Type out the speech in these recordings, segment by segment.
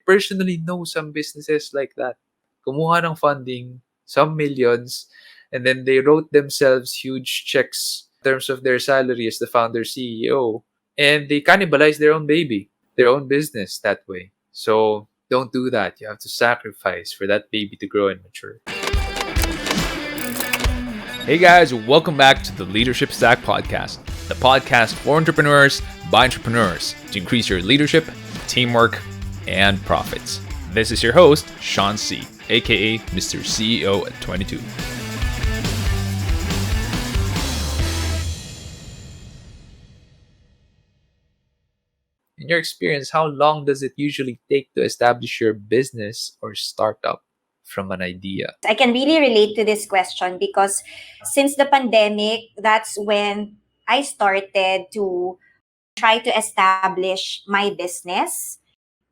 personally know some businesses like that. Kumuha ng funding, some millions, and then they wrote themselves huge checks in terms of their salary as the founder CEO, and they cannibalize their own baby, their own business that way. So don't do that. You have to sacrifice for that baby to grow and mature. Hey guys, welcome back to the Leadership Stack Podcast, the podcast for entrepreneurs by entrepreneurs to increase your leadership, teamwork, and profits. This is your host, Sean C., aka Mr. CEO at 22. In your experience, how long does it usually take to establish your business or startup from an idea? I can really relate to this question because since the pandemic, that's when I started to try to establish my business,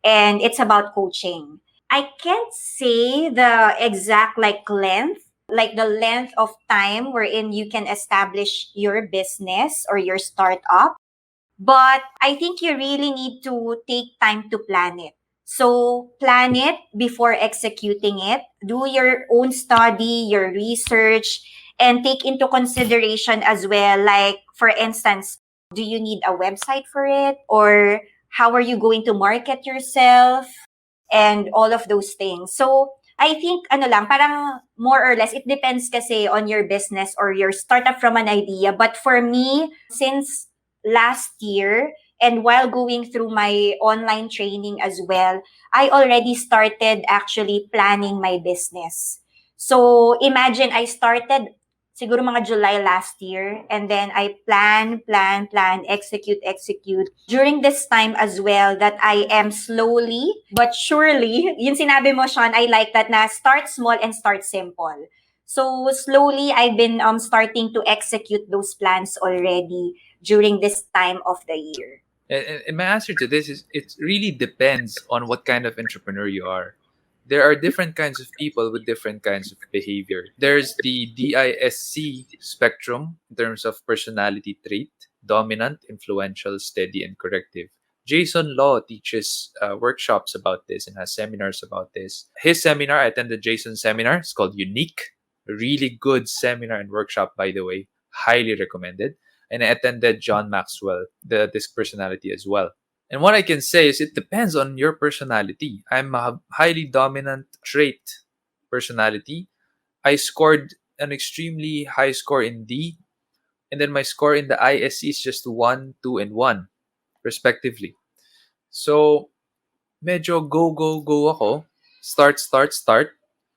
and it's about coaching. I can't say the exact length, like the length of time wherein you can establish your business or your startup. But I think you really need to take time to plan it. So plan it before executing it. Do your own study, your research, and take into consideration as well. Like, for instance, do you need a website for it? Or how are you going to market yourself? And all of those things. So I think parang more or less, it depends kasi on your business or your startup from an idea. But for me, since last year, and while going through my online training as well, I already started actually planning my business. So imagine I started siguro mga July last year, and then I plan, execute. During this time as well that I am slowly but surely, yung sinabi mo, Sean, I like that na start small and start simple. So slowly, I've been starting to execute those plans already during this time of the year. And my answer to this is it really depends on what kind of entrepreneur you are. There are different kinds of people with different kinds of behavior. There's the DISC spectrum in terms of personality trait: dominant, influential, steady, and corrective. Jason Law teaches workshops about this and has seminars about this. His seminar, I attended Jason's seminar. It's called Unique. A really good seminar and workshop, by the way. Highly recommended. And I attended John Maxwell, the DISC personality as well. And what I can say is it depends on your personality. I'm a highly dominant trait personality. I scored an extremely high score in D, and then my score in the ISC is just 1, 2, and 1, respectively. So, medyo go ako. Start.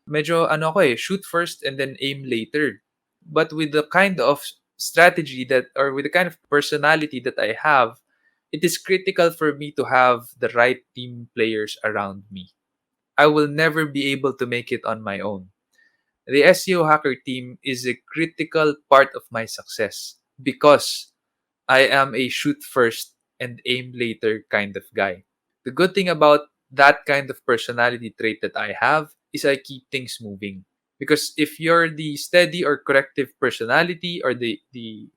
Medyo shoot first and then aim later. But with the kind of strategy with the kind of personality that I have, it is critical for me to have the right team players around me. I will never be able to make it on my own. The SEO Hacker team is a critical part of my success because I am a shoot first and aim later kind of guy. The good thing about that kind of personality trait that I have is I keep things moving. Because if you're the steady or corrective personality or the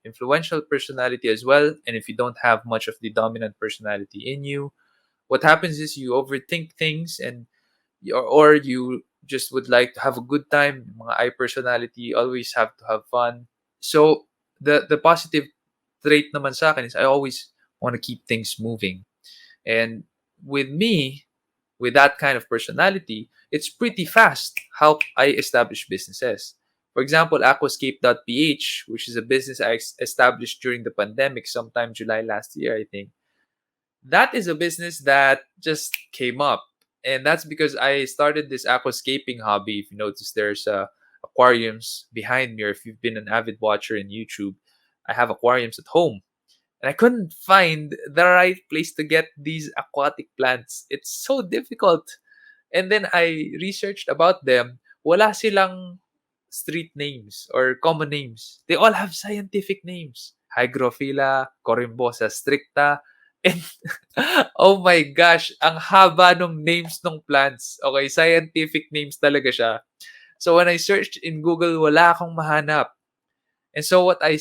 influential personality as well, and if you don't have much of the dominant personality in you, what happens is you overthink things or you just would like to have a good time. Mga I personality always have to have fun. So the positive trait naman sa akin is I always want to keep things moving. And with me, with that kind of personality, it's pretty fast how I establish businesses. For example, aquascape.ph, which is a business I established during the pandemic, sometime July last year, I think. That is a business that just came up. And that's because I started this aquascaping hobby. If you notice, there's aquariums behind me, or if you've been an avid watcher in YouTube, I have aquariums at home. And I couldn't find the right place to get these aquatic plants. It's so difficult. And then I researched about them. Wala silang street names or common names. They all have scientific names. Hygrophila, Corymbosa stricta. And oh my gosh, ang haba nung names ng plants. Okay, scientific names talaga siya. So when I searched in Google, wala akong mahanap. And so what I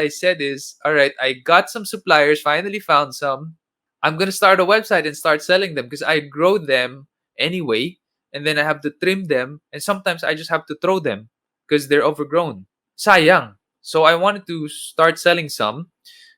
said is, all right, I got some suppliers, finally found some. I'm going to start a website and start selling them because I grow them anyway, and then I have to trim them, and sometimes I just have to throw them because they're overgrown. Sayang. So I wanted to start selling some.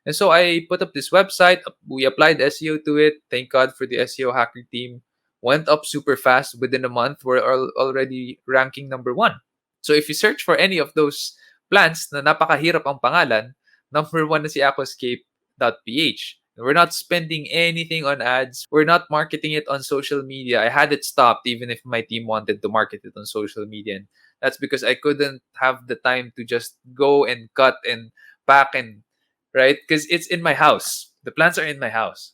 And so I put up this website. We applied SEO to it. Thank God for the SEO hacker team. Went up super fast. Within a month, we're already ranking number one. So if you search for any of those plants na napakahirap ang pangalan, number one na si aquascape.ph. We're not spending anything on ads. We're not marketing it on social media. I had it stopped even if my team wanted to market it on social media. And that's because I couldn't have the time to just go and cut and pack and right? Because it's in my house. The plants are in my house.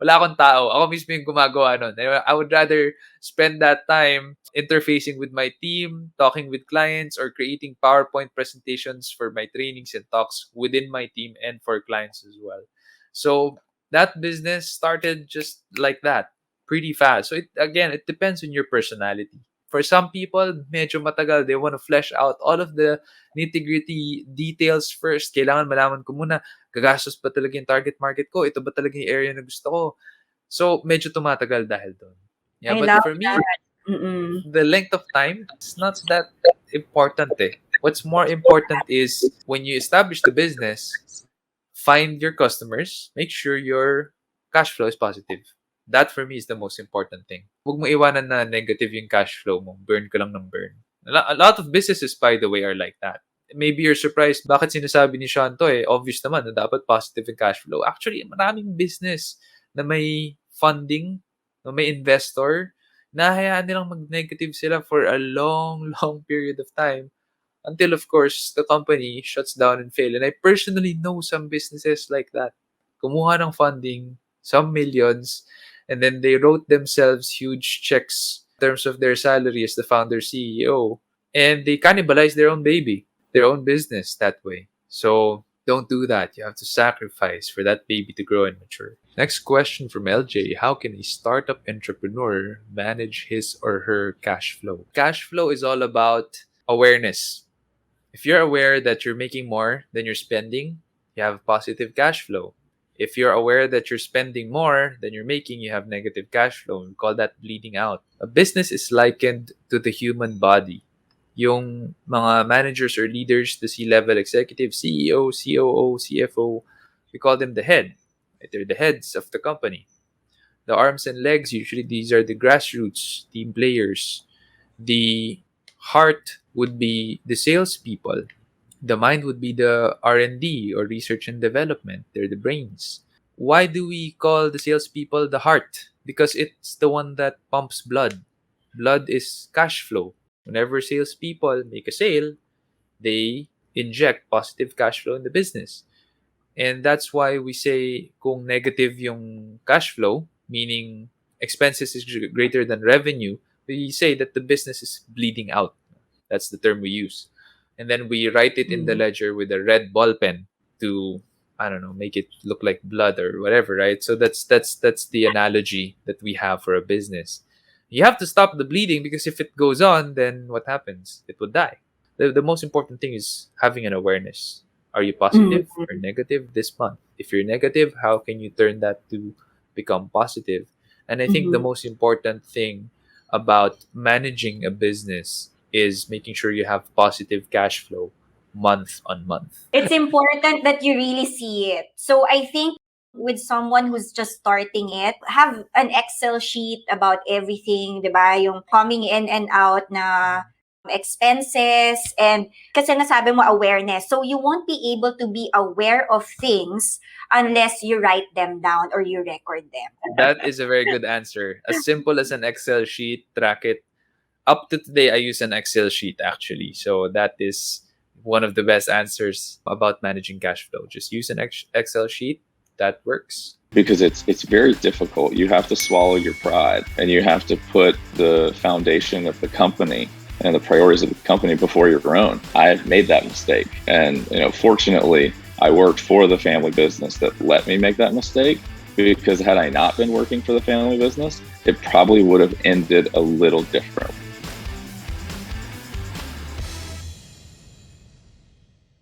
Wala akong tao. Ako mismo yung gumagawa nun. I would rather spend that time interfacing with my team, talking with clients, or creating PowerPoint presentations for my trainings and talks within my team and for clients as well. So that business started just like that, pretty fast. So it depends on your personality. For some people, medyo matagal. They want to flesh out all of the nitty-gritty details first. Kailangan malaman ko muna, gagastos ba talaga yung target market ko? Ito ba talaga yung area na gusto ko? So, medyo tumatagal dahil doon. Yeah, I but love for me, that. Mm-mm. the length of time, it's not that important eh. What's more important is when you establish the business, find your customers, make sure your cash flow is positive. That for me is the most important thing. Huwag mo iwanan na negative yung cash flow mo. Burn ka lang ng burn. A lot of businesses, by the way, are like that. Maybe you're surprised bakit sinasabi ni Sean to eh. Obvious naman na dapat positive yung cash flow. Actually, maraming business na may funding, na may investor, nahayaan nilang mag-negative sila for a long, long period of time until, of course, the company shuts down and fail. And I personally know some businesses like that. Kumuha ng funding, some millions, and then they wrote themselves huge checks in terms of their salary as the founder CEO, and they cannibalize their own baby, their own business that way. So don't do that. You have to sacrifice for that baby to grow and mature. Next question from LJ. How can a startup entrepreneur manage his or her cash flow? Cash flow is all about awareness. If you're aware that you're making more than you're spending, you have positive cash flow. If you're aware that you're spending more than you're making, you have negative cash flow. We call that bleeding out. A business is likened to the human body. Yung mga managers or leaders, the C-level executives, CEO, COO, CFO, we call them the head. Right? They're the heads of the company. The arms and legs, usually these are the grassroots, team players. The heart would be the salespeople. The mind would be the R&D or research and development. They're the brains. Why do we call the salespeople the heart? Because it's the one that pumps blood. Blood is cash flow. Whenever salespeople make a sale, they inject positive cash flow in the business. And that's why we say kung negative yung cash flow, meaning expenses is greater than revenue, we say that the business is bleeding out. That's the term we use. And then we write it in the ledger with a red ball pen to, I don't know, make it look like blood or whatever, right? So that's the analogy that we have for a business. You have to stop the bleeding because if it goes on, then what happens? It would die. The most important thing is having an awareness. Are you positive or negative this month? If you're negative, how can you turn that to become positive? And I think the most important thing about managing a business is making sure you have positive cash flow month on month. It's important that you really see it. So I think with someone who's just starting it, have an Excel sheet about everything, di ba? Yung coming in and out na expenses, and kasi nasabi mo awareness. So you won't be able to be aware of things unless you write them down or you record them. That is a very good answer. As simple as an Excel sheet, track it. Up to today, I use an Excel sheet actually. So that is one of the best answers about managing cash flow. Just use an Excel sheet. That works. Because it's very difficult. You have to swallow your pride and you have to put the foundation of the company and the priorities of the company before your own. I've made that mistake. And fortunately, I worked for the family business that let me make that mistake, because had I not been working for the family business, it probably would have ended a little different.